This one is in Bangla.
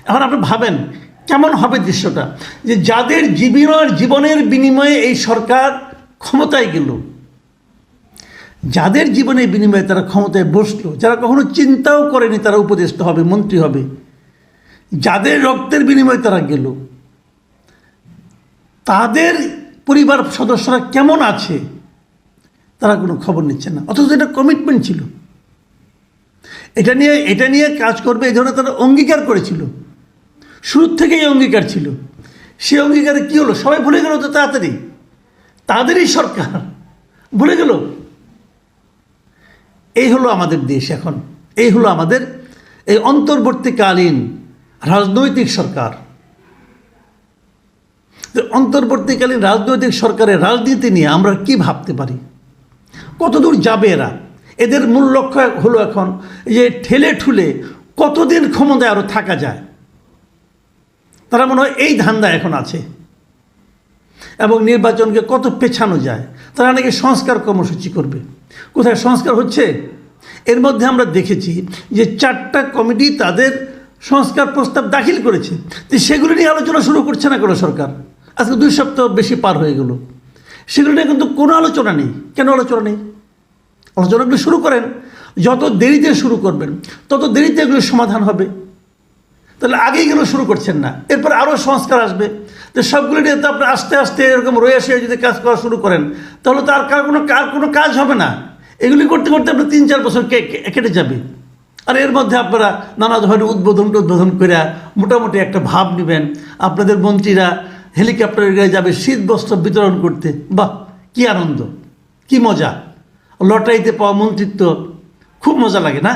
এখন আপনি ভাবেন কেমন হবে দৃশ্যটা, যে যাদের জীবনের বিনিময়ে এই সরকার ক্ষমতায় গেল, যাদের জীবনের বিনিময়ে তারা ক্ষমতায় বসলো, যারা কখনো চিন্তাও করেনি তারা উপদেষ্টা হবে, মন্ত্রী হবে, যাদের রক্তের বিনিময়ে তারা গেল, তাদের পরিবার সদস্যরা কেমন আছে তারা কোনো খবর নিচ্ছে না। অথচ এটা কমিটমেন্ট ছিল, এটা নিয়ে কাজ করবে এই ধরনের তারা অঙ্গীকার করেছিল, শুরু থেকেই অঙ্গীকার ছিল। সে অঙ্গীকারে কী হলো? সবাই ভুলে গেল তো তাড়াতাড়ি, তাদেরই সরকার ভুলে গেল। এই হলো আমাদের দেশ এখন, এই হলো আমাদের এই অন্তর্বর্তীকালীন রাজনৈতিক সরকার। অন্তর্বর্তীকালীন রাজনৈতিক সরকারের রাজনীতি নিয়ে আমরা কি ভাবতে পারি? কতদূর যাবে এরা? এদের মূল লক্ষ্য হলো এখন যে ঠেলে ঠুলে কতদিন ক্ষমতায় আরও থাকা যায়, তারা মনে হয় এই ধান্দা এখন আছে। এবং নির্বাচনকে কত পেছানো যায়, তারা নাকি সংস্কার কর্মসূচি করবে। কোথায় সংস্কার হচ্ছে? এর মধ্যে আমরা দেখেছি যে 4টা কমিটি তাদের সংস্কার প্রস্তাব দাখিল করেছে, তো সেগুলো নিয়ে আলোচনা শুরু করছে না কোনো সরকার। আজকে 2 সপ্তাহ বেশি পার হয়ে গেল, সেগুলো নিয়ে কিন্তু কোনো আলোচনা নেই। কেন আলোচনা নেই? আলোচনাগুলো শুরু করেন, যত দেরিতে শুরু করবেন তত দেরিতে এগুলো সমাধান হবে। তাহলে আগেই গেলেও শুরু করছেন না, এরপর আরও সংস্কার আসবে, তো সবগুলো নিয়ে তো আপনি আস্তে আস্তে এরকম রয়ে আসে যদি কাজ করা শুরু করেন তাহলে তো আর কোনো কাজ হবে না। এগুলি করতে করতে আপনার 3-4 বছর কেটে যাবে। আর এর মধ্যে আপনারা নানা ধরনের উদ্বোধন করে মোটামুটি একটা ভাব নেবেন। আপনাদের মন্ত্রীরা হেলিকপ্টারে যাবে শীত বস্ত্র বিতরণ করতে। বাহ, কি আনন্দ, কি মজা! লটারিতে পাওয়া মন্ত্রিত্ব খুব মজা লাগে না?